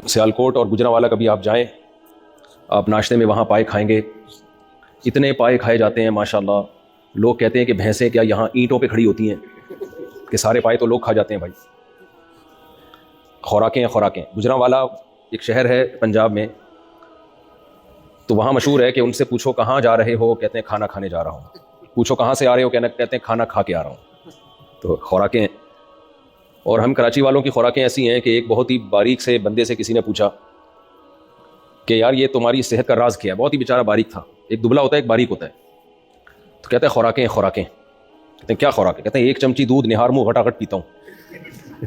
سیالکوٹ اور گجرانوالہ کبھی آپ جائیں، آپ ناشتے میں وہاں پائے کھائیں گے، اتنے پائے کھائے جاتے ہیں ماشاءاللہ. لوگ کہتے ہیں کہ بھینسیں کیا یہاں اینٹوں پہ کھڑی ہوتی ہیں کہ سارے پائے تو لوگ کھا جاتے ہیں بھائی. خوراکیں ہیں خوراکیں. گجرانوالہ ایک شہر ہے پنجاب میں، تو وہاں مشہور ہے کہ ان سے پوچھو کہاں جا رہے ہو، کہتے ہیں کھانا کھانے جا رہا ہوں. پوچھو کہاں سے آ رہے ہو، کہتے ہیں کھانا کھا کے آ رہا ہوں. تو خوراکیں ہیں. اور ہم کراچی والوں کی خوراکیں ایسی ہیں کہ ایک بہت ہی باریک سے بندے سے کسی نے پوچھا کہ یار یہ تمہاری صحت کا راز کیا ہے. بہت ہی بیچارہ باریک تھا، ایک دبلا ہوتا ہے ایک باریک ہوتا ہے. تو کہتا ہے خوراکیں ہیں خوراکیں. کہتے ہیں کیا خوراکیں؟ کہتے ہیں ایک چمچی دودھ نہار منہ گھٹا گھٹ پیتا ہوں.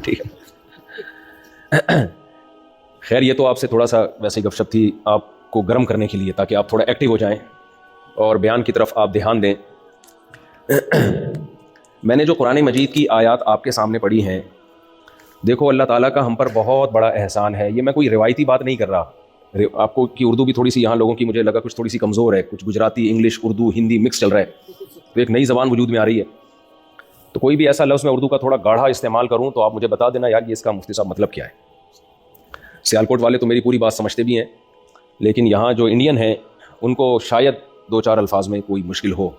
ٹھیک ہے. خیر یہ تو آپ سے تھوڑا سا ویسے گپ شپ تھی آپ کو گرم کرنے کے لیے، تاکہ آپ تھوڑا ایکٹیو ہو جائیں اور بیان کی طرف آپ دھیان دیں. میں نے جو قرآن مجید کی آیات آپ کے سامنے پڑھی ہیں، دیکھو اللہ تعالیٰ کا ہم پر بہت بڑا احسان ہے. یہ میں کوئی روایتی بات نہیں کر رہا. آپ کو کی اردو بھی تھوڑی سی یہاں لوگوں کی مجھے لگا کچھ تھوڑی سی کمزور ہے، کچھ گجراتی انگلش اردو ہندی مکس چل رہا ہے، تو ایک نئی زبان وجود میں آ رہی ہے. تو کوئی بھی ایسا لفظ میں اردو کا تھوڑا گاڑھا استعمال کروں تو آپ مجھے بتا دینا یار یہ اس کا مفتی صاحب مطلب کیا ہے. سیالکوٹ والے تو میری پوری بات سمجھتے بھی ہیں، لیکن یہاں جو انڈین ہیں ان کو شاید دو چار الفاظ میں کوئی مشکل ہو.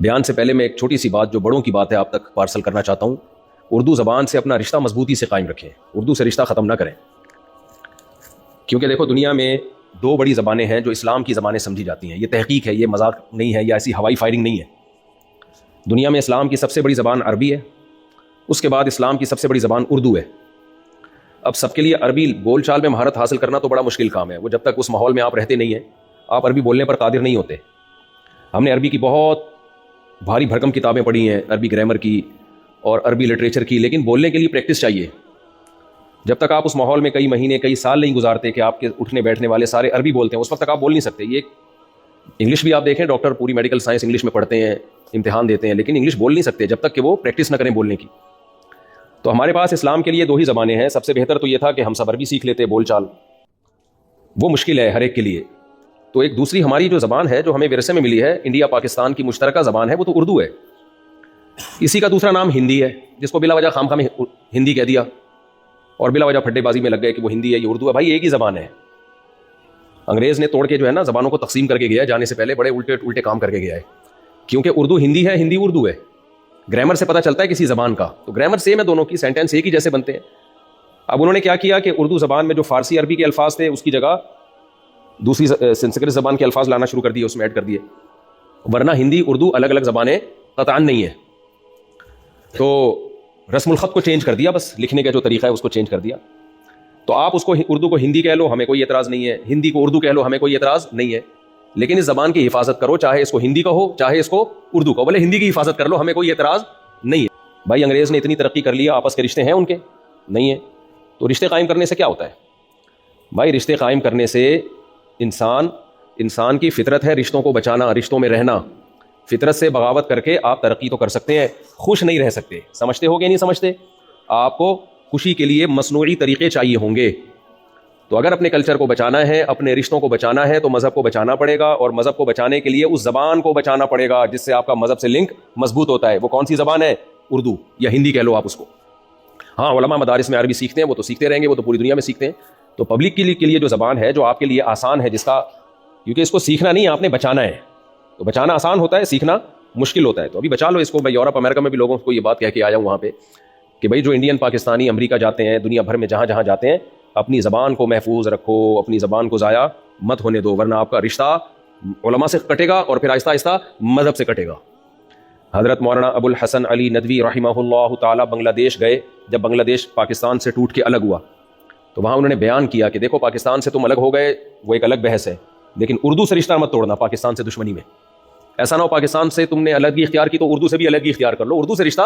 بیان سے پہلے میں ایک چھوٹی سی بات جو بڑوں کی بات ہے آپ تک پارسل کرنا چاہتا ہوں. اردو زبان سے اپنا رشتہ مضبوطی سے قائم رکھیں، اردو سے رشتہ ختم نہ کریں. کیونکہ دیکھو دنیا میں دو بڑی زبانیں ہیں جو اسلام کی زبانیں سمجھی جاتی ہیں. یہ تحقیق ہے، یہ مذاق نہیں ہے، یا ایسی ہوائی فائرنگ نہیں ہے. دنیا میں اسلام کی سب سے بڑی زبان عربی ہے، اس کے بعد اسلام کی سب سے بڑی زبان اردو ہے. اب سب کے لیے عربی بول چال میں مہارت حاصل کرنا تو بڑا مشکل کام ہے. وہ جب تک اس ماحول میں آپ رہتے نہیں ہیں آپ عربی بولنے پر قادر نہیں ہوتے. ہم نے عربی کی بہت بھاری بھرکم کتابیں پڑھی ہیں، عربی گرامر کی اور عربی لٹریچر کی، لیکن بولنے کے لیے پریکٹس چاہیے. جب تک آپ اس ماحول میں کئی مہینے کئی سال نہیں گزارتے کہ آپ کے اٹھنے بیٹھنے والے سارے عربی بولتے ہیں، اس وقت تک آپ بول نہیں سکتے. یہ انگلش بھی آپ دیکھیں، ڈاکٹر پوری میڈیکل سائنس انگلش میں پڑھتے ہیں، امتحان دیتے ہیں، لیکن انگلش بول نہیں سکتے جب تک کہ وہ پریکٹس نہ کریں بولنے کی. تو ہمارے پاس اسلام کے لیے دو ہی زبانیں ہیں. سب سے بہتر تو یہ تھا کہ ہم سب عربی سیکھ لیتے بول چال، وہ مشکل ہے ہر ایک کے لیے. تو ایک دوسری ہماری جو زبان ہے جو ہمیں ورثے میں ملی ہے، انڈیا پاکستان کی مشترکہ زبان ہے، وہ تو اردو ہے. اسی کا دوسرا نام ہندی ہے، جس کو بلا وجہ خام خام ہندی کہہ دیا اور بلا وجہ پھڈے بازی میں لگ گئے کہ وہ ہندی ہے یہ اردو ہے. بھائی ایک ہی زبان ہے. انگریز نے توڑ کے جو ہے نا زبانوں کو تقسیم کر کے گیا ہے، جانے سے پہلے بڑے الٹے کام کر کے گیا ہے. کیونکہ اردو ہندی ہے، ہندی اردو ہے. گرامر سے پتہ چلتا ہے کسی زبان کا، تو گرامر سیم ہے دونوں کی، سینٹینس ایک ہی جیسے بنتے ہیں. اب انہوں نے کیا کیا کہ اردو زبان میں جو فارسی عربی کے الفاظ تھے اس کی جگہ دوسری سنسکرت زبان کے الفاظ لانا شروع کر دیے، اس میں ایڈ کر دیے. ورنہ ہندی اردو الگ الگ زبانیں قطعاً نہیں ہیں. تو رسم الخط کو چینج کر دیا، بس لکھنے کا جو طریقہ ہے اس کو چینج کر دیا. تو آپ اس کو اردو کو ہندی کہہ لو، ہمیں کوئی اعتراض نہیں ہے. ہندی کو اردو کہہ لو، ہمیں کوئی اعتراض نہیں ہے. لیکن اس زبان کی حفاظت کرو، چاہے اس کو ہندی کا ہو چاہے اس کو اردو کا. بولے ہندی کی حفاظت کر لو، ہمیں کوئی اعتراض نہیں ہے. بھائی انگریز نے اتنی ترقی کر لیا، آپس کے رشتے ہیں ان کے نہیں ہیں. تو رشتے قائم کرنے سے کیا ہوتا ہے بھائی؟ رشتے قائم کرنے سے انسان کی فطرت ہے رشتوں کو بچانا، رشتوں میں رہنا. فطرت سے بغاوت کر کے آپ ترقی تو کر سکتے ہیں، خوش نہیں رہ سکتے. سمجھتے ہو کہ نہیں سمجھتے؟ آپ کو خوشی کے لیے مصنوعی طریقے چاہیے ہوں گے. تو اگر اپنے کلچر کو بچانا ہے، اپنے رشتوں کو بچانا ہے، تو مذہب کو بچانا پڑے گا. اور مذہب کو بچانے کے لیے اس زبان کو بچانا پڑے گا جس سے آپ کا مذہب سے لنک مضبوط ہوتا ہے. وہ کون سی زبان ہے؟ اردو یا ہندی کہہ لو آپ اس کو. ہاں علماء مدارس میں عربی سیکھتے ہیں، وہ تو سیکھتے رہیں گے، وہ تو پوری دنیا میں سیکھتے ہیں. تو پبلک کے لیے جو زبان ہے جو آپ کے لیے آسان ہے، جس کا کیونکہ اس کو سیکھنا نہیں آپ نے بچانا ہے. تو بچانا آسان ہوتا ہے، سیکھنا مشکل ہوتا ہے. تو ابھی بچا لو اس کو. میں یورپ امریکہ میں بھی لوگوں کو یہ بات کہہ کے آیا ہوں وہاں پہ کہ بھائی جو انڈین پاکستانی امریکہ جاتے ہیں، دنیا بھر میں جہاں جہاں جاتے ہیں، اپنی زبان کو محفوظ رکھو، اپنی زبان کو ضائع مت ہونے دو، ورنہ آپ کا رشتہ علماء سے کٹے گا اور پھر آہستہ آہستہ مذہب سے کٹے گا. حضرت مولانا ابو الحسن علی ندوی رحمہ اللہ تعالیٰ بنگلہ دیش گئے. جب بنگلہ دیش پاکستان سے ٹوٹ کے الگ ہوا تو وہاں انہوں نے بیان کیا کہ دیکھو پاکستان سے تم الگ ہو گئے، وہ ایک الگ بحث ہے، لیکن اردو سے رشتہ مت توڑنا پاکستان سے دشمنی میں. ایسا نہ ہو پاکستان سے تم نے الگ ہی اختیار کی تو اردو سے بھی الگ ہی اختیار کر لو. اردو سے رشتہ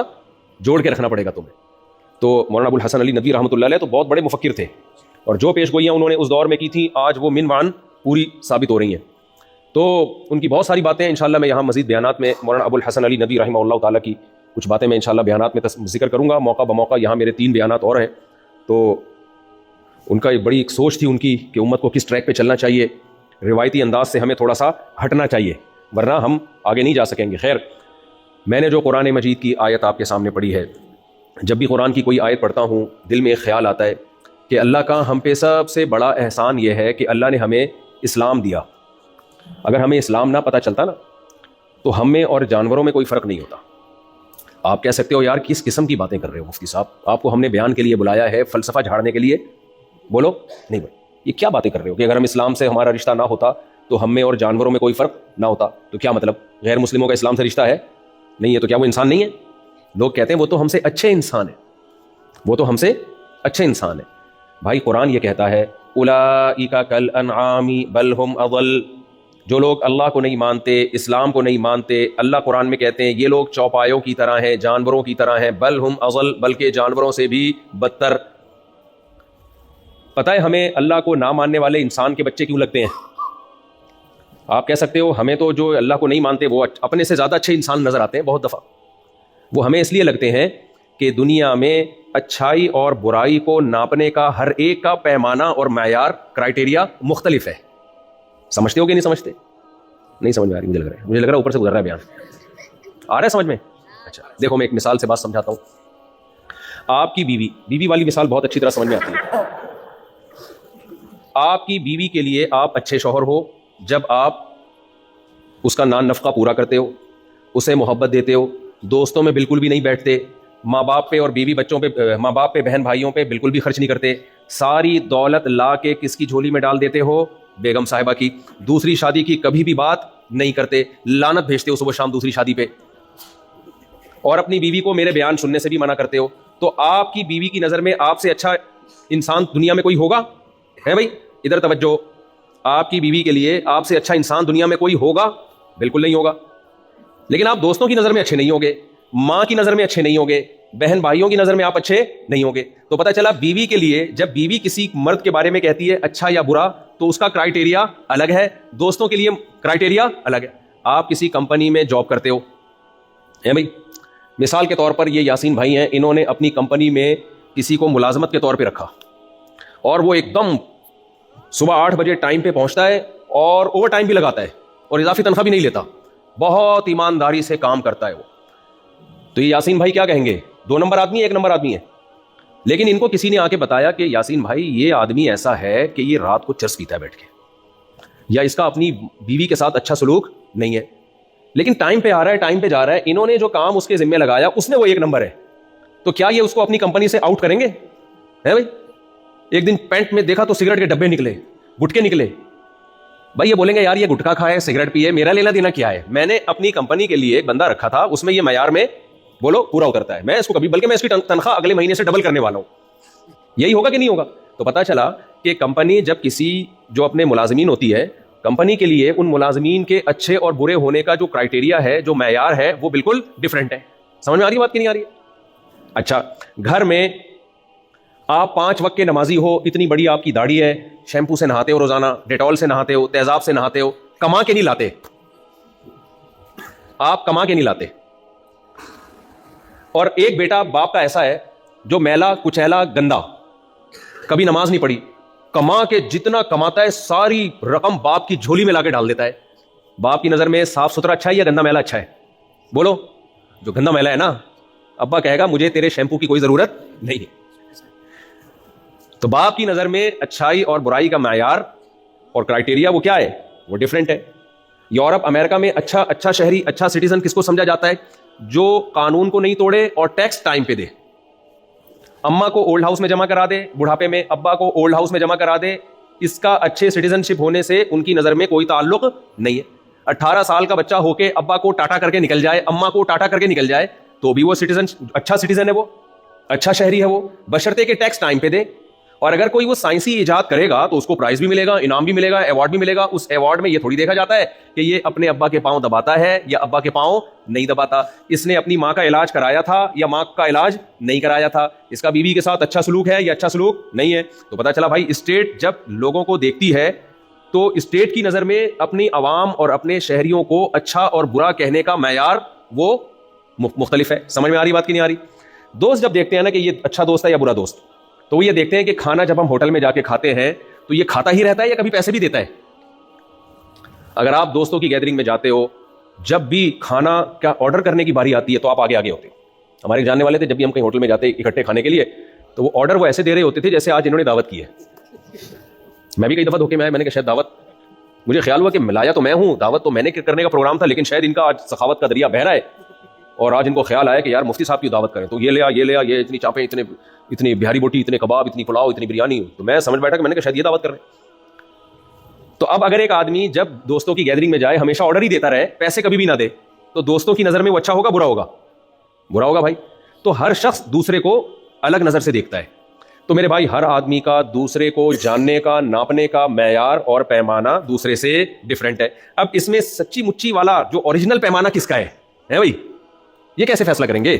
جوڑ کے رکھنا پڑے گا تمہیں. تو مولانا ابو الحسن علی ندوی رحمۃ اللہ علیہ تو بہت بڑے مفکر تھے، اور جو پیش گوئیاں انہوں نے اس دور میں کی تھیں آج وہ من وان پوری ثابت ہو رہی ہیں. تو ان کی بہت ساری باتیں انشاءاللہ میں یہاں مزید بیانات میں مولانا ابو الحسن علی ندوی رحمہ اللہ تعالیٰ کی کچھ باتیں میں انشاءاللہ بیانات میں ذکر کروں گا موقع بموقع. یہاں میرے 3 بیانات اور ہیں. تو ان کا ایک بڑی ایک سوچ تھی ان کی کہ امت کو کس ٹریک پہ چلنا چاہیے، روایتی انداز سے ہمیں تھوڑا سا ہٹنا چاہیے ورنہ ہم آگے نہیں جا سکیں گے. خیر، میں نے جو قرآن مجید کی آیت آپ کے سامنے پڑھی ہے، جب بھی قرآن کی کوئی آیت پڑھتا ہوں دل میں ایک خیال آتا ہے کہ اللہ کا ہم پہ سب سے بڑا احسان یہ ہے کہ اللہ نے ہمیں اسلام دیا. اگر ہمیں اسلام نہ پتہ چلتا نا تو ہم میں اور جانوروں میں کوئی فرق نہیں ہوتا. آپ کہہ سکتے ہو یار کس قسم کی باتیں کر رہے ہو مفتی صاحب, آپ کو ہم نے بیان کے لیے بلایا ہے, فلسفہ جھاڑنے کے لیے. بولو نہیں بھائی, یہ کیا باتیں کر رہے ہو کہ اگر ہم اسلام سے ہمارا رشتہ نہ ہوتا تو ہم میں اور جانوروں میں کوئی فرق نہ ہوتا. تو کیا مطلب, غیر مسلموں کا اسلام سے رشتہ ہے نہیں ہے تو کیا وہ انسان نہیں ہے؟ لوگ کہتے ہیں وہ تو ہم سے اچھے انسان ہیں, وہ تو ہم سے اچھے انسان ہیں. بھائی قرآن یہ کہتا ہے اولئک کالانعام بل ہم اضل. جو لوگ اللہ کو نہیں مانتے, اسلام کو نہیں مانتے, اللہ قرآن میں کہتے ہیں یہ لوگ چوپایوں کی طرح ہیں, جانوروں کی طرح ہیں. بل ہم اضل, بلکہ جانوروں سے بھی بدتر. پتہ ہے ہمیں اللہ کو نہ ماننے والے انسان کے بچے کیوں لگتے ہیں؟ آپ کہہ سکتے ہو ہمیں تو جو اللہ کو نہیں مانتے وہ اپنے سے زیادہ اچھے انسان نظر آتے ہیں. بہت دفعہ وہ ہمیں اس لیے لگتے ہیں کہ دنیا میں اچھائی اور برائی کو ناپنے کا ہر ایک کا پیمانہ اور معیار, کرائٹیریا مختلف ہے. سمجھتے ہو کہ نہیں سمجھتے؟ نہیں سمجھ میں آ رہی, مجھے لگ رہا ہے اوپر سے گزر رہا ہے بیان. آ رہا ہے سمجھ میں؟ اچھا دیکھو میں ایک مثال سے بات سمجھاتا ہوں. آپ کی بیوی والی مثال بہت اچھی طرح سمجھ میں آتی ہے. آپ کی بیوی کے لیے آپ اچھے شوہر ہو جب آپ اس کا نان نفقہ پورا کرتے ہو, اسے محبت دیتے ہو, دوستوں میں بالکل بھی نہیں بیٹھتے, ماں باپ پہ اور بیوی بچوں پہ, ماں باپ پہ بہن بھائیوں پہ بالکل بھی خرچ نہیں کرتے, ساری دولت لا کے کس کی جھولی میں ڈال دیتے ہو؟ بیگم صاحبہ کی. دوسری شادی کی کبھی بھی بات نہیں کرتے, لعنت بھیجتے ہو صبح شام دوسری شادی پہ, اور اپنی بیوی کو میرے بیان سننے سے بھی منع کرتے ہو. تو آپ کی بیوی کی نظر میں آپ سے اچھا انسان دنیا میں کوئی ہوگا؟ ہے بھائی ادھر توجہ. آپ کی بیوی کے لیے آپ سے اچھا انسان دنیا میں کوئی ہوگا؟ بالکل نہیں ہوگا. لیکن آپ دوستوں کی نظر میں اچھے نہیں ہوگے, ماں کی نظر میں اچھے نہیں ہوگے, بہن بھائیوں کی نظر میں آپ اچھے نہیں ہوگے. تو پتہ چلا بیوی کے لیے جب بیوی کسی مرد کے بارے میں کہتی ہے اچھا یا برا تو اس کا کرائٹیریا الگ ہے, دوستوں کے لیے کرائٹیریا الگ ہے. آپ کسی کمپنی میں جاب کرتے ہو, ہے بھائی, مثال کے طور پر یہ یاسین بھائی ہیں, انہوں نے اپنی کمپنی میں کسی کو ملازمت کے طور پہ رکھا اور وہ ایک دم صبح 8 بجے ٹائم پہ پہنچتا ہے اور اوور ٹائم بھی لگاتا ہے اور اضافی تنخواہ بھی نہیں لیتا, بہت ایمانداری سے کام کرتا ہے وہ. تو یہ یاسین بھائی کیا کہیں گے؟ 2 نمبر آدمی ہے, 1 نمبر آدمی ہے. لیکن ان کو کسی نے آ کے بتایا کہ یاسین بھائی یہ آدمی ایسا ہے کہ یہ رات کو چرس پیتا ہے بیٹھ کے, یا اس کا اپنی بیوی کے ساتھ اچھا سلوک نہیں ہے, لیکن ٹائم پہ آ رہا ہے, ٹائم پہ جا رہا ہے, انہوں نے جو کام اس کے ذمہ لگایا اس میں وہ 1 نمبر ہے. تو کیا یہ اس کو اپنی کمپنی سے آؤٹ کریں گے؟ ہے بھائی, ایک دن پینٹ میں دیکھا تو سگریٹ کے ڈبے نکلے, گٹکے نکلے, بھائی یہ بولیں گے یار یہ گٹکا کھائے, سگریٹ پیے, میرا لینا دینا کیا ہے؟ میں نے اپنی کمپنی کے لیے ایک بندہ رکھا تھا, اس میں یہ معیار میں بولو پورا اترتا ہے, میں اس کو کبھی, بلکہ میں اس کی تنخواہ اگلے مہینے سے ڈبل کرنے والا ہوں. یہی ہوگا کہ نہیں ہوگا؟ تو پتا چلا کہ کمپنی جب کسی جو اپنے ملازمین ہوتی ہے, کمپنی کے لیے ان ملازمین کے اچھے اور برے ہونے کا جو کرائٹیریا ہے, جو معیار ہے, وہ بالکل ڈفرینٹ ہے. سمجھ میں آ رہی بات کہ نہیں آ رہی ہے؟ اچھا گھر میں آپ 5 وقت کے نمازی ہو, اتنی بڑی آپ کی داڑھی ہے, شیمپو سے نہاتے ہو روزانہ, ڈیٹول سے نہاتے ہو, تیزاب سے نہاتے ہو, کما کے نہیں لاتے, آپ کما کے نہیں لاتے. اور ایک بیٹا باپ کا ایسا ہے جو میلا کچیلا گندا, کبھی نماز نہیں پڑھی, کما کے جتنا کماتا ہے ساری رقم باپ کی جھولی میں لا کے ڈال دیتا ہے. باپ کی نظر میں صاف ستھرا اچھا ہے یا گندا میلا اچھا ہے؟ بولو. جو گندا میلا ہے نا, ابا کہے گا مجھے تیرے شیمپو کی کوئی ضرورت نہیں. تو باپ کی نظر میں اچھائی اور برائی کا معیار اور کرائٹیریا وہ کیا ہے؟ وہ ڈیفرنٹ ہے. یورپ امریکہ میں اچھا شہری, اچھا سٹیزن کس کو سمجھا جاتا ہے؟ جو قانون کو نہیں توڑے اور ٹیکس ٹائم پہ دے. اماں کو اولڈ ہاؤس میں جمع کرا دے بڑھاپے میں, ابا کو اولڈ ہاؤس میں جمع کرا دے, اس کا اچھے سٹیزن شپ ہونے سے ان کی نظر میں کوئی تعلق نہیں ہے. 18 سال کا بچہ ہو کے ابا کو ٹاٹا کر کے نکل جائے, اماں کو ٹاٹا کر کے نکل جائے, تو بھی وہ سٹیزن اچھا سٹیزن ہے, وہ اچھا شہری ہے, وہ بشرطے کہ ٹیکس ٹائم پہ دے. اور اگر کوئی وہ سائنسی ایجاد کرے گا تو اس کو پرائز بھی ملے گا, انعام بھی ملے گا, ایوارڈ بھی ملے گا. اس ایوارڈ میں یہ تھوڑی دیکھا جاتا ہے کہ یہ اپنے ابا کے پاؤں دباتا ہے یا ابا کے پاؤں نہیں دباتا, اس نے اپنی ماں کا علاج کرایا تھا یا ماں کا علاج نہیں کرایا تھا, اس کا بیوی کے ساتھ اچھا سلوک ہے یا اچھا سلوک نہیں ہے. تو پتا چلا بھائی اسٹیٹ جب لوگوں کو دیکھتی ہے تو اسٹیٹ کی نظر میں اپنی عوام اور اپنے شہریوں کو اچھا اور برا کہنے کا معیار وہ مختلف ہے. سمجھ میں آ رہی بات کی نہیں آ رہی؟ دوست جب دیکھتے ہیں نا کہ یہ اچھا دوست ہے یا برا دوست, تو وہ یہ دیکھتے ہیں کہ کھانا جب ہم ہوٹل میں جا کے کھاتے ہیں تو یہ کھاتا ہی رہتا ہے یا کبھی پیسے بھی دیتا ہے. اگر آپ دوستوں کی گیدرنگ میں جاتے ہو, جب بھی کھانا کا آرڈر کرنے کی باری آتی ہے تو آپ آگے ہوتے ہو. ہمارے جاننے والے تھے, جب بھی ہم کہیں ہوٹل میں جاتے اکٹھے کھانے کے لیے تو وہ آرڈر وہ ایسے دے رہے ہوتے تھے جیسے آج انہوں نے دعوت کی ہے. میں بھی کئی دفعہ دھوکے میں آیا, میں نے کہا شاید دعوت, مجھے خیال ہوا کہ ملایا تو میں ہوں, دعوت تو میں نے کرنے کا پروگرام تھا, لیکن شاید ان کا آج سخاوت کا دریا بہہ رہا ہے اور آج ان کو خیال آیا کہ یار مفتی صاحب کی دعوت کریں, تو یہ لیا یہ اتنی چاپیں, اتنی بہاری بوٹی, اتنے کباب, اتنی پلاؤ, اتنی بریانی. تو میں سمجھ بیٹھا کہ میں نے کہا شاید یہ دعوت کر رہے ہیں. تو اب اگر ایک آدمی جب دوستوں کی گیدرنگ میں جائے ہمیشہ آرڈر ہی دیتا رہے, پیسے کبھی بھی نہ دے, تو دوستوں کی نظر میں وہ اچھا ہوگا برا ہوگا؟ برا ہوگا بھائی. تو ہر شخص دوسرے کو الگ نظر سے دیکھتا ہے. تو میرے بھائی ہر آدمی کا دوسرے کو جاننے کا, ناپنے کا معیار اور پیمانہ دوسرے سے ڈفرینٹ ہے. اب اس میں سچی مچی والا جو اوریجنل پیمانہ کس کا ہے بھائی, یہ کیسے فیصلہ کریں گے؟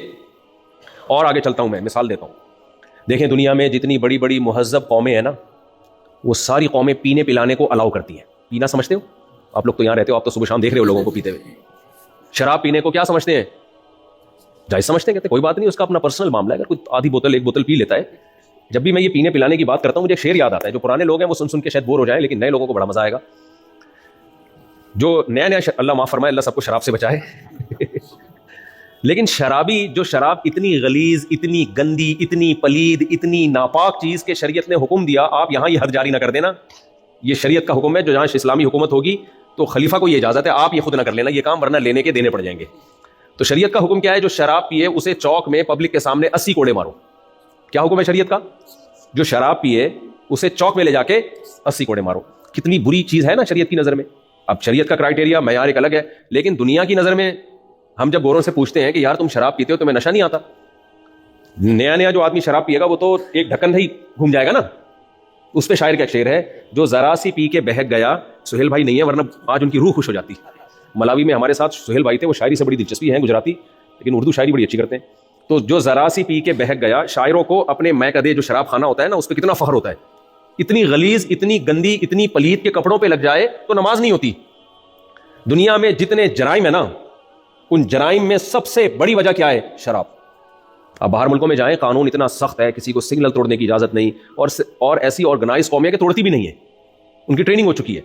اور آگے چلتا ہوں, میں مثال دیتا ہوں. دیکھیں دنیا میں جتنی بڑی بڑی مہذب قومیں ہیں نا, وہ ساری قومیں پینے پلانے کو الاؤ کرتی ہیں. پینا سمجھتے ہو آپ لوگ؟ تو یہاں رہتے ہو, آپ تو صبح شام دیکھ رہے ہو لوگوں کو پیتے ہوئے. شراب پینے کو کیا سمجھتے ہیں؟ جائز سمجھتے ہیں, کہتے کوئی بات نہیں, اس کا اپنا پرسنل معاملہ ہے, اگر کوئی آدھی بوتل ایک بوتل پی لیتا ہے. جب بھی میں یہ پینے پلانے کی بات کرتا ہوں مجھے شعر یاد آتا ہے, جو پرانے لوگ ہیں وہ سن کے شاید بور ہو جائیں, لیکن نئے لوگوں کو بڑا مزہ آئے گا. جو نیا اللہ معاف فرمائے, اللہ سب کو شراب سے بچائے. لیکن شرابی, جو شراب اتنی غلیظ, اتنی گندی, اتنی پلید, اتنی ناپاک چیز کے شریعت نے حکم دیا, آپ یہاں یہ حد جاری نہ کر دینا. یہ شریعت کا حکم ہے, جو جہاں اسلامی حکومت ہوگی تو خلیفہ کو یہ اجازت ہے, آپ یہ خود نہ کر لینا یہ کام, ورنہ لینے کے دینے پڑ جائیں گے. تو شریعت کا حکم کیا ہے؟ جو شراب پیے اسے چوک میں پبلک کے سامنے 80 کوڑے مارو. کیا حکم ہے شریعت کا؟ جو شراب پیے اسے چوک میں لے جا کے 80 کوڑے مارو. کتنی بری چیز ہے نا شریعت کی نظر میں. اب شریعت کا کرائٹیریا معیار ایک الگ ہے, لیکن دنیا کی نظر میں ہم جب گوروں سے پوچھتے ہیں کہ یار تم شراب پیتے ہو, تمہیں نشہ نہیں آتا؟ نیا جو آدمی شراب پیے گا وہ تو ایک ڈھکن ہی گھوم جائے گا نا. اس پہ شاعر کا شعر ہے, جو ذرا سی پی کے بہک گیا. سہیل بھائی نہیں ہے ورنہ آج ان کی روح خوش ہو جاتی. ملاوی میں ہمارے ساتھ سہیل بھائی تھے, وہ شاعری سے بڑی دلچسپی ہے, گجراتی, لیکن اردو شاعری بڑی اچھی کرتے ہیں. تو جو ذرا سی پی کے بہک گیا, شاعروں کو اپنے میکدے جو شراب خانہ ہوتا ہے نا اس پہ کتنا فخر ہوتا ہے. اتنی غلیظ, اتنی گندی, اتنی پلید کے کپڑوں پہ لگ جائے تو نماز نہیں ہوتی. دنیا میں جتنے جرائم ہیں نا, ان جرائم میں سب سے بڑی وجہ کیا ہے؟ شراب. اب باہر ملکوں میں جائیں, قانون اتنا سخت ہے, کسی کو سگنل توڑنے کی اجازت نہیں, اور ایسی آرگنائز قومیں کہ توڑتی بھی نہیں ہے, ان کی ٹریننگ ہو چکی ہے,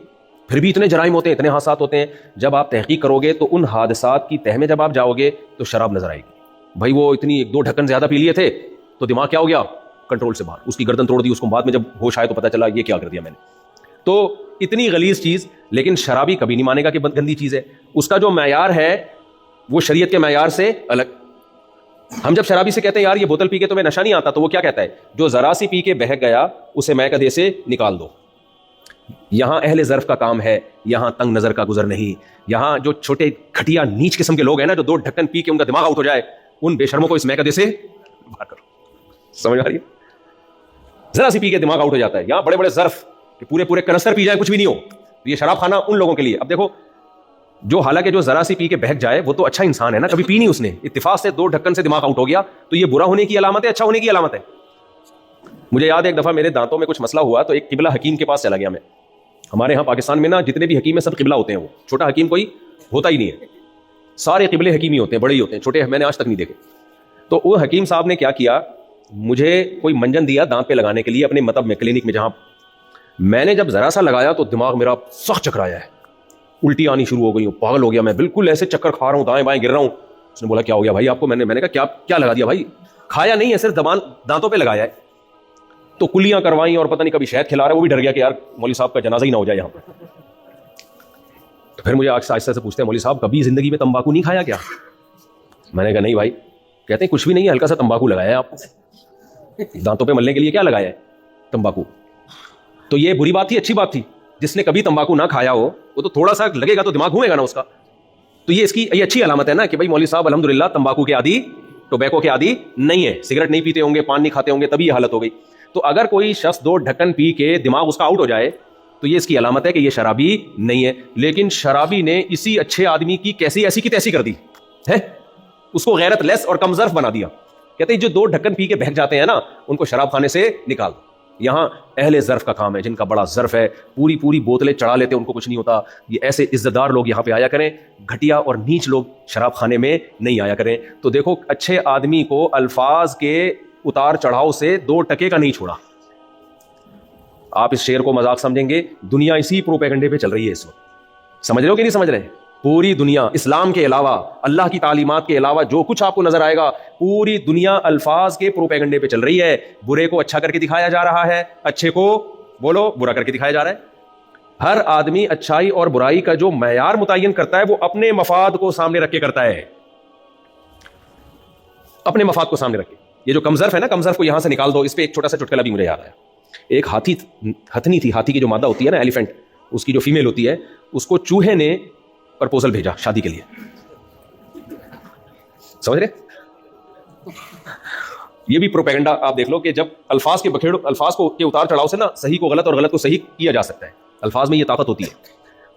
پھر بھی اتنے جرائم ہوتے ہیں, اتنے حادثات ہوتے ہیں. جب آپ تحقیق کرو گے تو ان حادثات کی تہ میں جب آپ جاؤ گے تو شراب نظر آئے گی. بھائی وہ اتنی 1-2 ڈھکن زیادہ پی لیے تھے تو دماغ کیا ہو گیا؟ کنٹرول سے باہر, اس کی گردن توڑ دی. اس کو بعد میں جب ہوش آئے تو پتہ چلا یہ کیا کر دیا میں نے. تو اتنی غلیظ چیز, لیکن شرابی کبھی نہیں مانے گا کہ گندی چیز ہے. اس کا جو معیار ہے وہ شریعت کے معیار سے الگ. ہم جب شرابی سے کہتے ہیں یار یہ بوتل پی کے تمہیں نشہ نہیں آتا, تو وہ کیا کہتا ہے؟ جو ذرا سی پی کے بہک گیا اسے میکدے سے نکال دو. یہاں اہل ظرف کا کام ہے, یہاں تنگ نظر کا گزر نہیں. یہاں جو چھوٹے گھٹیا نیچ قسم کے لوگ ہیں نا, جو 2 ڈھکن پی کے ان کا دماغ آؤٹ ہو جائے, ان بے شرموں کو اس میکدے سے باہر کرو. سمجھ آ رہی ہے؟ ذرا سی پی کے دماغ آؤٹ ہو جاتا ہے. یہاں بڑے بڑے ظرف کہ پورے کنستر پی جائے کچھ بھی نہیں ہو, یہ شراب خانہ ان لوگوں کے لیے. اب دیکھو, جو حالانکہ جو ذرا سی پی کے بہک جائے وہ تو اچھا انسان ہے نا, کبھی پی نہیں اس نے, اتفاق سے 2 ڈھکن سے دماغ آؤٹ ہو گیا, تو یہ برا ہونے کی علامت ہے, اچھا ہونے کی علامت ہے؟ مجھے یاد ہے ایک دفعہ میرے دانتوں میں کچھ مسئلہ ہوا, تو ایک قبلہ حکیم کے پاس چلا گیا میں. ہمارے یہاں پاکستان میں نا جتنے بھی حکیم ہیں سب قبلہ ہوتے ہیں, وہ چھوٹا حکیم کوئی ہوتا ہی نہیں ہے, سارے قبلے حکیم ہی ہوتے ہیں, بڑے ہی ہوتے ہیں, چھوٹے میں نے آج تک نہیں دیکھے. تو وہ حکیم صاحب نے کیا کیا, مجھے کوئی منجن دیا دانت پہ لگانے کے لیے اپنے مطب میں, کلینک میں جہاں. میں نے جب ذرا سا لگایا تو دماغ میرا سخت چکرایا ہے, الٹی آنی شروع ہو گئی ہوں, پاگل ہو گیا میں, بالکل ایسے چکر کھا رہا ہوں, دائیں بائیں گر رہا ہوں. اس نے بولا کیا ہو گیا بھائی آپ کو؟ میں نے کہا کیا لگا دیا بھائی؟ کھایا نہیں ہے, صرف دانتوں پہ لگایا ہے. تو کلیاں کروائیں اور پتہ نہیں کبھی شہد کھلا رہا ہے, وہ بھی ڈر گیا کہ یار مولوی صاحب کا جنازہ ہی نہ ہو جائے یہاں پر. تو پھر مجھے آہستہ سے پوچھتے ہیں, مولوی صاحب کبھی زندگی میں تمباکو نہیں کھایا کیا؟ میں نے کہا نہیں بھائی. کہتے ہیں کچھ بھی نہیں ہے, ہلکا سا تمباکو لگایا ہے آپ کو, دانتوں پہ ملنے کے لیے کیا لگایا ہے؟ تمباکو. تو یہ بری بات تھی اچھی بات تھی؟ جس نے کبھی تمباکو نہ کھایا ہو وہ تو تھوڑا سا لگے گا تو دماغ گھومے گا نا اس کا. تو یہ اچھی علامت ہے نا کہ بھائی مولوی صاحب الحمدللہ تمباکو کے عادی, ٹوبیکو کے عادی نہیں ہے, سگریٹ نہیں پیتے ہوں گے, پان نہیں کھاتے ہوں گے, تبھی یہ حالت ہو گئی. تو اگر کوئی شخص 2 ڈھکن پی کے دماغ اس کا آؤٹ ہو جائے تو یہ اس کی علامت ہے کہ یہ شرابی نہیں ہے. لیکن شرابی نے اسی اچھے آدمی کی کیسی ایسی کی تیسی کر دی ہے, اس کو غیرت لیس اور کم ظرف بنا دیا. کہتے ہیں جو 2 ڈھکن پی کے بہک جاتے ہیں نا, ان کو شراب خانے سے نکال. یہاں اہل ظرف کا کام ہے, جن کا بڑا ظرف ہے, پوری بوتلیں چڑھا لیتے, ان کو کچھ نہیں ہوتا. یہ ایسے عزت دار لوگ یہاں پہ آیا کریں, گھٹیا اور نیچ لوگ شراب خانے میں نہیں آیا کریں. تو دیکھو اچھے آدمی کو الفاظ کے اتار چڑھاؤ سے 2 ٹکے کا نہیں چھوڑا. آپ اس شعر کو مذاق سمجھیں گے, دنیا اسی پروپیگنڈے پہ چل رہی ہے اس وقت. سمجھ رہے ہو کہ نہیں سمجھ رہے؟ پوری دنیا اسلام کے علاوہ، اللہ کی تعلیمات کے علاوہ جو کچھ آپ کو نظر آئے گا، پوری دنیا الفاظ کے پروپیگنڈے پہ چل رہی ہے. برے کو اچھا کر کے دکھایا جا رہا ہے، اچھے کو بولو برا کر کے دکھایا جا رہا ہے. ہر آدمی اچھائی اور برائی کا جو معیار متعین کرتا ہے وہ اپنے مفاد کو سامنے رکھ کے کرتا ہے، اپنے مفاد کو سامنے رکھ کے. یہ جو کمظرف ہے نا، کمظرف کو یہاں سے نکال دو. اس پہ ایک چھوٹا سا چٹکلا بھی مجھے یاد آیا. ایک ہتھنی تھی، ہاتھی کی جو مادہ ہوتی ہے نا ایلیفنٹ، اس کی جو فیمیل ہوتی ہے، اس کو چوہے نے پرپوزل بھیجا شادی کے لیے. سمجھ رہے؟ یہ بھی پروپیگنڈا آپ دیکھ لو کہ جب الفاظ کو کے اتار چڑھاؤ سے نا صحیح کو غلط اور غلط کو صحیح کیا جا سکتا ہے. الفاظ میں یہ طاقت ہوتی ہے.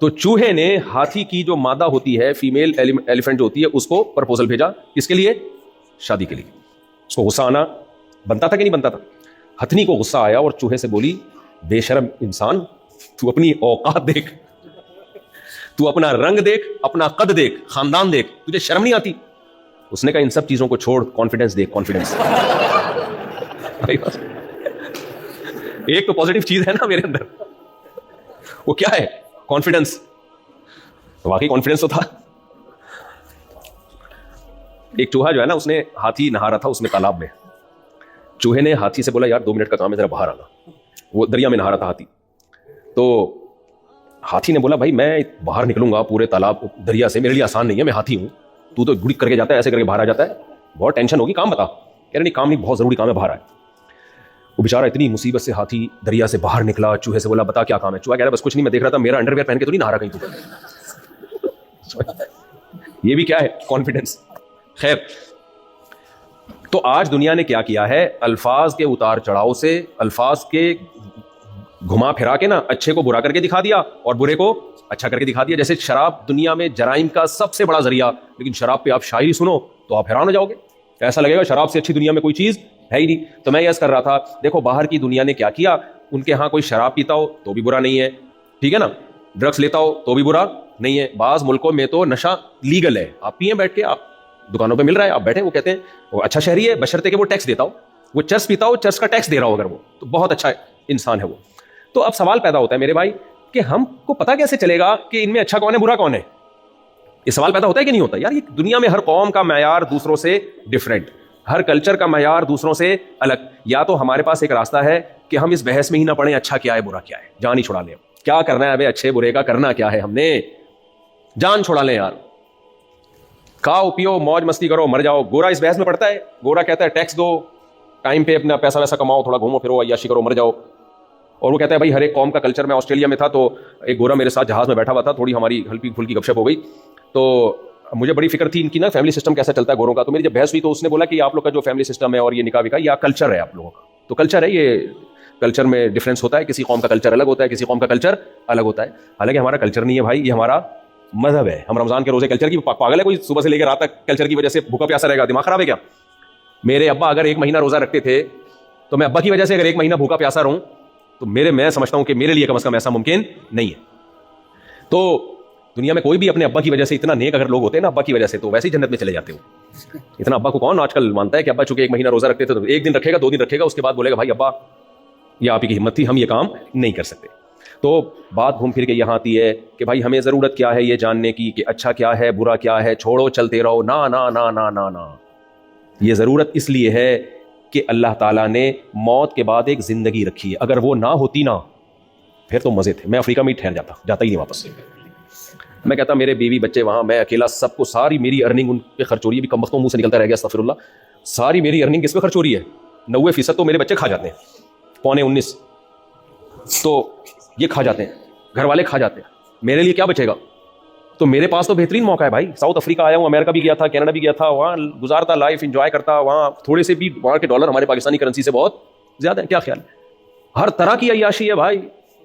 تو چوہے نے ہاتھی کی جو مادہ ہوتی ہے، فیمیل ایلیفنٹ جو ہوتی ہے، اس کو پرپوزل بھیجا. کس کے لیے؟ شادی کے لیے. اس کو غصہ آنا بنتا تھا کہ نہیں بنتا تھا؟ ہتھنی کو غصہ آیا اور چوہے سے بولی، بے شرم انسان، تو اپنی اوقات دیکھ، تو اپنا رنگ دیکھ، اپنا قد دیکھ، خاندان دیکھ، تجھے شرم نہیں آتی؟ اس نے کہا ان سب چیزوں کو چھوڑ، کانفیڈنس دیکھ، کانفیڈنس. ایک تو پازیٹیو چیز ہے نا میرے اندر، وہ کیا ہے؟ کانفیڈنس. واقعی کانفیڈنس تو تھا. ایک چوہا جو ہے نا، اس نے ہاتھی نہا رہا تھا اس میں تالاب میں. چوہے نے ہاتھی سے بولا یار 2 منٹ کا کام ہے، ذرا باہر آنا. وہ دریا میں نہا رہا تھا ہاتھی. تو ہاتھی نے بولا بھائی میں باہر نکلوں گا پورے تالاب دریا سے، میرے لیے آسان نہیں ہے، میں ہاتھی ہوں، تو گڑک کر کے جاتا ہے، ایسے کر کے باہر آ جاتا ہے، بہت ٹینشن ہوگی، کام بتا. کہہ رہے نہیں کام نہیں، بہت ضروری کام ہے، باہر آئے. وہ بیچارہ اتنی مصیبت سے ہاتھی دریا سے باہر نکلا. چوہے سے بولا بتا کیا کام ہے؟ چوہا کہہ رہا بس کچھ نہیں، میں دیکھ رہا تھا میرا انڈر ویئر پہن کے تو نہیں نہا رہا کہیں تو. یہ بھی کیا ہے؟ کانفیڈنس. خیر، تو آج دنیا نے کیا کیا ہے؟ الفاظ کے اتار چڑھاؤ سے، الفاظ کے گھما پھرا کے نا اچھے کو برا کر کے دکھا دیا اور برے کو اچھا کر کے دکھا دیا. جیسے شراب دنیا میں جرائم کا سب سے بڑا ذریعہ، لیکن شراب پہ آپ شاعری سنو تو آپ حیران ہو جاؤ گے، ایسا لگے گا شراب سے اچھی دنیا میں کوئی چیز ہے ہی نہیں. تو میں یس کر رہا تھا، دیکھو باہر کی دنیا نے کیا کیا. ان کے ہاں کوئی شراب پیتا ہو تو بھی برا نہیں ہے، ٹھیک ہے نا، ڈرگس لیتا ہو تو بھی برا نہیں ہے. بعض ملکوں میں تو نشہ لیگل ہے، آپ پئیں بیٹھ کے، آپ دکانوں پہ مل رہا ہے، آپ بیٹھے، وہ کہتے ہیں وہ اچھا شہری ہے بشرطے کہ وہ ٹیکس دیتا ہو. وہ چرس پیتا ہو، چرس کا ٹیکس دے رہا ہو اگر، وہ تو بہت اچھا انسان ہے وہ. تو اب سوال پیدا ہوتا ہے میرے بھائی کہ ہم کو پتا کیسے چلے گا کہ ان میں اچھا کون ہے برا کون ہے؟ یہ سوال پیدا ہوتا ہے کہ نہیں ہوتا؟ یار یہ دنیا میں ہر قوم کا معیار دوسروں سے ڈفرینٹ، ہر کلچر کا معیار دوسروں سے الگ. یا تو ہمارے پاس ایک راستہ ہے کہ ہم اس بحث میں ہی نہ پڑیں اچھا کیا ہے برا کیا ہے، جان ہی چھڑا لیں. کیا کرنا ہے ابے؟ اچھے برے کا کرنا کیا ہے؟ ہم نے جان چھڑا لیں یار. کھاؤ پیو موج مستی کرو مر جاؤ. گورا اس بحث میں پڑتا ہے، گورا کہتا ہے ٹیکس دو، ٹائم پہ اپنا پیسہ ویسا کماؤ، تھوڑا گھومو پھرو، عیاشی کرو، مر جاؤ. اور وہ کہتا ہے بھائی ہر ایک قوم کا کلچر. میں آسٹریلیا میں تھا تو ایک گورا میرے ساتھ جہاز میں بیٹھا ہوا تھا، تھوڑی ہماری ہلکی پھلکی گپ شپ ہو گئی. تو مجھے بڑی فکر تھی ان کی نا فیملی سسٹم کیسا چلتا ہے گوروں کا. تو میری جب بحث ہوئی تو اس نے بولا کہ آپ لوگ کا جو فیملی سسٹم ہے اور یہ نکاح وکاح، یہ کلچر ہے آپ لوگوں کا. تو کلچر ہے، یہ کلچر میں ڈفرینس ہوتا ہے، کسی قوم کا کلچر الگ ہوتا ہے، کسی قوم کا کلچر الگ ہوتا ہے. حالانکہ ہمارا کلچر نہیں ہے بھائی، یہ ہمارا مذہب ہے. ہم رمضان کے روزے کلچر کی پاگل ہے کوئی؟ صبح سے لے کے رات تک کلچر کی وجہ سے بھوکا پیاسا رہے گا، دماغ خراب ہے کیا؟ میرے ابا اگر 1 مہینہ روزہ رکھتے تھے تو میں ابا کی وجہ سے اگر 1 مہینہ بھوکا پیاسا رہوں تو میں سمجھتا ہوں کہ میرے لیے کم از کم ایسا ممکن نہیں ہے. تو دنیا میں کوئی بھی اپنے ابا کی وجہ سے اتنا نیک اگر لوگ ہوتے ہیں نا ابا کی وجہ سے، تو ویسے ہی جنت میں چلے جاتے ہو. اتنا ابا کو کون آج کل مانتا ہے کہ ابا چونکہ 1 مہینہ روزہ رکھتے تھے تو 1 دن رکھے گا، 2 دن رکھے گا، اس کے بعد بولے گا بھائی ابا یہ آپ ہی کی ہمت تھی، ہم یہ کام نہیں کر سکتے. تو بات گھوم پھر کے یہاں آتی ہے کہ بھائی ہمیں ضرورت کیا ہے یہ جاننے کی کہ اچھا کیا ہے برا کیا ہے. چھوڑو چلتے رہو، نا نا نا نا نا نا. یہ ضرورت اس لیے ہے کہ اللہ تعالیٰ نے موت کے بعد ایک زندگی رکھی ہے. اگر وہ نہ ہوتی نا پھر تو مزے تھے. میں افریقہ میں ہی ٹھہر جاتا ہی نہیں واپس. میں کہتا میرے بیوی بچے وہاں، میں اکیلا، سب کو ساری میری ارننگ ان پہ خرچ ہو رہی ہے. بھی کم وقتوں منہ سے نکلتا رہ گیا استغفر اللہ. ساری میری ارننگ کس پہ خرچ ہو رہی ہے؟ 90% تو میرے بچے کھا جاتے ہیں، 19.25 تو یہ کھا جاتے ہیں، گھر والے کھا جاتے ہیں. میرے لیے کیا بچے گا؟ تو میرے پاس تو بہترین موقع ہے بھائی. ساؤتھ افریقہ آیا ہوں، امریکہ بھی گیا تھا، کینیڈا بھی گیا تھا، وہاں گزارتا، لائف انجوائے کرتا. وہاں تھوڑے سے بھی وہاں کے ڈالر ہمارے پاکستانی کرنسی سے بہت زیادہ ہے. کیا خیال ہے؟ ہر طرح کی عیاشی ہے بھائی.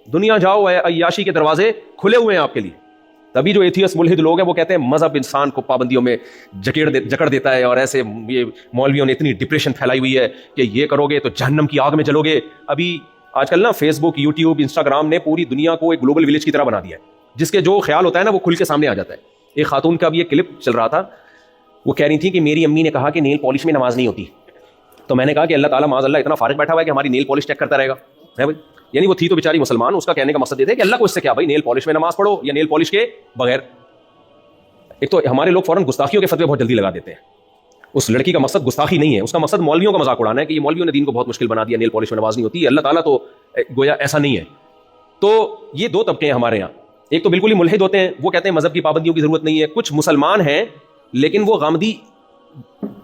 دنیا جاؤ عیاشی کے دروازے کھلے ہوئے ہیں آپ کے لیے. تبھی جو ایتھیس ملحد لوگ ہیں وہ کہتے ہیں مذہب انسان کو پابندیوں میں جکڑ دیتا ہے، اور ایسے یہ مولویوں نے اتنی ڈپریشن پھیلائی ہوئی ہے کہ یہ کرو گے تو جہنم کی آگ میں جلو گے. ابھی آج کل نا فیس بک، یوٹیوب، انسٹاگرام نے پوری دنیا کو ایک گلوبل ولیج کی طرح بنا دیا ہے، جس کے جو خیال ہوتا ہے نا وہ کھل کے سامنے آ جاتا ہے. ایک خاتون کا بھی ایک کلپ چل رہا تھا، وہ کہہ رہی تھی کہ میری امی نے کہا کہ نیل پالش میں نماز نہیں ہوتی. تو میں نے کہا کہ اللہ تعالیٰ معاذ اللہ اتنا فارغ بیٹھا ہوا ہے کہ ہماری نیل پالش چیک کرتا رہے گا. یعنی وہ تھی تو بیچاری مسلمان. اس کا کہنے کا مقصد یہ تھا کہ اللہ کو اس سے کیا بھائی، نیل پالش میں نماز پڑھو یا نیل پالش کے بغیر. ایک تو ہمارے لوگ فوراً گستاخیوں کے فتوے بہت جلدی لگا دیتے ہیں. اس لڑکی کا مقصد گستاخی نہیں ہے, اس کا مقصد مولویوں کا مذاق اڑانا ہے کہ یہ مولویوں نے دین کو بہت مشکل بنا دیا, نیل پالش میں نماز نہیں ہوتی. اللہ تعالیٰ تو گویا ایسا نہیں ہے. تو یہ دو طبقے ہیں ہمارے یہاں. ایک تو بالکل ہی ملحد ہوتے ہیں, وہ کہتے ہیں مذہب کی پابندیوں کی ضرورت نہیں ہے. کچھ مسلمان ہیں لیکن وہ غامدی,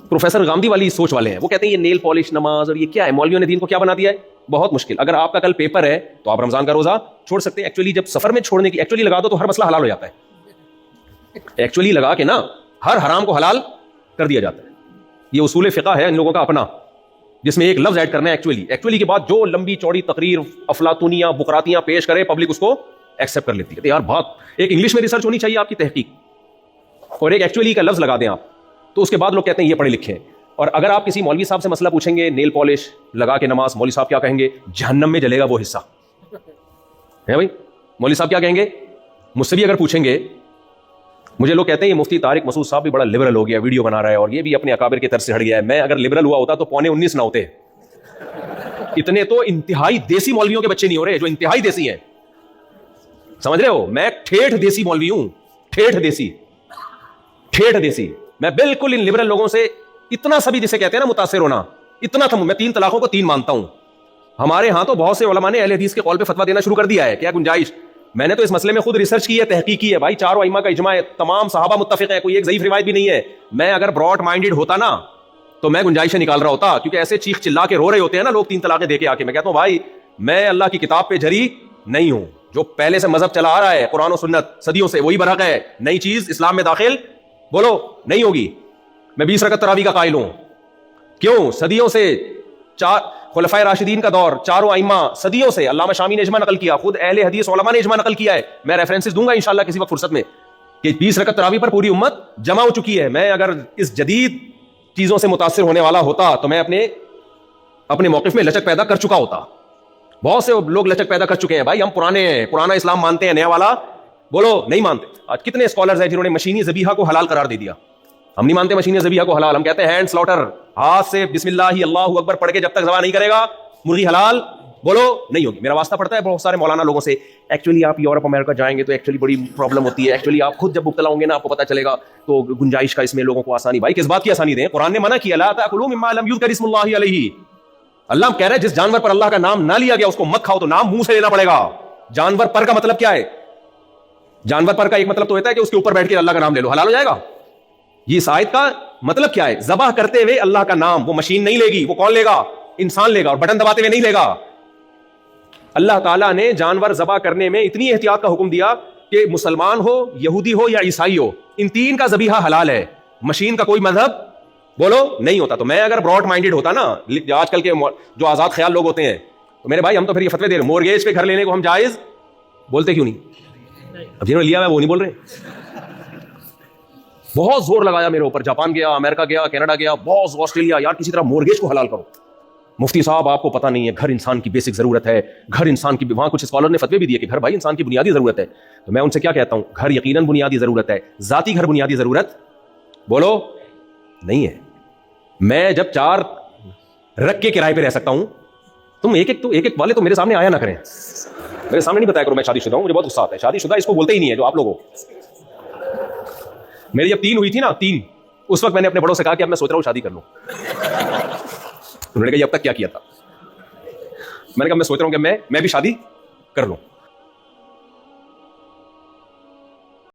پروفیسر غامدی والی سوچ والے ہیں. وہ کہتے ہیں یہ نیل پالش نماز اور یہ کیا ہے, مولویوں نے دین کو کیا بنا دیا ہے, بہت مشکل. اگر آپ کا کل پیپر ہے تو آپ رمضان کا روزہ چھوڑ سکتے ہیں. ایکچولی جب سفر میں چھوڑنے کی ایکچولی لگا دو تو ہر مسئلہ حلال ہو جاتا ہے. ایکچولی لگا کے نا ہر حرام کو حلال کر دیا جاتا ہے. یہ اصول فقہ ہے ان لوگوں کا اپنا, جس میں ایک لفظ ایڈ کرنا ہے ایکچولی کے بعد جو لمبی چوڑی تقریر افلاطونیاں بقراتیاں پیش کرے پبلک اس کو ایکسیپٹ کر لیتی ہے. یار بات ایک انگلش میں ریسرچ ہونی چاہیے آپ کی تحقیق, اور ایک ایکچولی کا لفظ لگا دیں آپ, تو اس کے بعد لوگ کہتے ہیں یہ پڑھے لکھے ہیں. اور اگر آپ کسی مولوی صاحب سے مسئلہ پوچھیں گے نیل پالش لگا کے نماز, مولوی صاحب کیا کہیں گے, جہنم میں جلے گا وہ حصہ ہے بھائی. مولوی صاحب کیا کہیں گے, مجھ سے بھی اگر پوچھیں گے, مجھے لوگ کہتے ہیں یہ مفتی طارق مسعود صاحب بھی بڑا لبرل ہو گیا, ویڈیو بنا رہا ہے اور یہ بھی اپنے اکابر کے طرز سے ہٹ گیا ہے. میں اگر لبرل ہوا ہوتا تو 19:15 نہ ہوتے. اتنے تو انتہائی دیسی مولویوں کے بچے نہیں ہو رہے جو انتہائی دیسی ہیں, سمجھ رہے ہو. میں ٹھیٹھ دیسی مولوی ہوں, ٹھیٹھ دیسی. میں بالکل ان لبرل لوگوں سے اتنا سبھی جسے کہتے ہیں نا متاثر ہونا, اتنا تھا. میں 3 طلاقوں کو 3 مانتا ہوں. ہمارے ہاں تو بہت سے علماء نے اہل حدیث کے قول پہ فتویٰ دینا شروع کر دیا ہے. کیا گنجائش, میں نے تو اس مسئلے میں خود ریسرچ کی ہے, تحقیق کی ہے بھائی. 4 ائمہ کا اجماع ہے, تمام صحابہ متفق ہیں, کوئی ایک ضعیف روایت بھی نہیں ہے. میں اگر براڈ مائنڈڈ ہوتا نا تو میں گنجائشیں نکال رہا ہوتا, کیونکہ ایسے چیخ چلا کے رو رہے ہوتے ہیں نا لوگ 3 طلاقیں دے کے آ کے. میں کہتا ہوں بھائی میں اللہ کی کتاب پہ جری نہیں ہوں, جو پہلے سے مذہب چلا آ رہا ہے قرآن و سنت صدیوں سے وہی برحق ہے. نئی چیز اسلام میں داخل بولو نہیں ہوگی. میں 20 رکعت تراویح کا قائل ہوں. کیوں, صدیوں سے 4 خلفائے راشدین کا دور, 4 ائمہ صدیوں سے, علامہ شامی نے اجماع نقل کیا, خود اہل حدیث علماء نے اجماع نقل کیا ہے. میں ریفرنسز دوں گا انشاءاللہ کسی وقت فرصت میں کہ 20 رکعت تراویح پر پوری امت جمع ہو چکی ہے. میں اگر اس جدید چیزوں سے متاثر ہونے والا ہوتا تو میں اپنے موقف میں لچک پیدا کر چکا ہوتا. بہت سے لوگ لچک پیدا کر چکے ہیں بھائی. ہم پرانے ہیں, پرانا اسلام مانتے ہیں, نیا والا بولو نہیں مانتے. آج کتنے اسکالرز ہیں جنہوں نے مشینی ذبیحہ کو حلال قرار دے دیا. ہم نہیں مانتے مشینی ذبیحہ کو حلال, ہم کہتے ہیں ہینڈ سلاٹر, ہاتھ سے بسم اللہ اللہ اکبر پڑھ کے جب تک ذبح نہیں کرے گا مرغی حلال بولو نہیں ہوگی. میرا واسطہ پڑتا ہے بہت سارے مولانا لوگوں سے, ایکچولی آپ یورپ امریکہ جائیں گے تو ایکچولی بڑی پرابلم ہوتی ہے, ایکچولی آپ خود جب مبتلا ہوں گے نا آپ کو پتہ چلے گا, تو گنجائش کا اس میں لوگوں کو آسانی. بھائی کس بات کی آسانی دیں, قرآن نے منع کیا لا تاکلوا مما لم یذکر اسم اللہ علیہ. اللہ کہہ رہا ہے جس جانور پر اللہ کا نام نہ لیا گیا اس کو مت کھاؤ, تو نام منہ سے لینا پڑے گا. جانور پر کا مطلب کیا ہے, جانور پر کا ایک مطلب تو ہوتا ہے کہ اس کے اوپر بیٹھ کے اللہ کا نام لے لو, حلال ہو جائے گا. یہ اس آیت کا مطلب کیا ہے, ذبح کرتے ہوئے اللہ کا نام, وہ مشین نہیں لے گی, وہ کون لے گا, انسان لے گا, اور بٹن دباتے ہوئے نہیں لے گا. اللہ تعالیٰ نے جانور ذبح کرنے میں اتنی احتیاط کا حکم دیا کہ مسلمان ہو, یہودی ہو یا عیسائی ہو, ان 3 کا ذبیحہ حلال ہے. مشین کا کوئی مذہب بولو نہیں ہوتا. تو میں اگر براڈ مائنڈڈ ہوتا نا, آج کل کے جو آزاد خیال لوگ ہوتے ہیں, تو میرے بھائی ہم تو پھر یہ فتوے دے رہے, مورگیج پہ گھر لینے کو ہم جائز بولتے کیوں نہیں؟ اب جنہوں نے لیا ہے وہ نہیں بول رہے. بہت زور لگایا میرے اوپر, جاپان گیا, امریکہ گیا, کینیڈا گیا, بہت آسٹریلیا, یار کسی طرح مورگیج کو حلال کرو. مفتی صاحب آپ کو پتہ نہیں ہے, گھر انسان کی بیسک ضرورت ہے, گھر انسان کی, وہاں کچھ اسکالر نے فتوے بھی دیے کہ گھر بھائی انسان کی بنیادی ضرورت ہے. تو میں ان سے کیا کہتا ہوں, گھر یقیناً بنیادی ضرورت ہے, ذاتی گھر بنیادی ضرورت بولو نہیں ہے. میں جب 4 رکھ کے کرائے پہ رہ سکتا ہوں, تم ایک والے تو میرے سامنے آیا نہ کریں, میرے سامنے نہیں بتایا کرو میں شادی شدہ ہوں. مجھے بہت غصہ آتا ہے, شادی شدہ اس کو بولتے ہی نہیں ہے جو آپ لوگوں. میری جب 3 ہوئی تھی نا, 3, اس وقت میں نے اپنے بڑوں سے کہا کہ اب میں سوچ رہا ہوں شادی کر لوں. انہوں نے کہا یہ اب تک کیا کیا تھا؟ میں نے کہا میں سوچ رہا ہوں کہ میں بھی شادی کر لوں.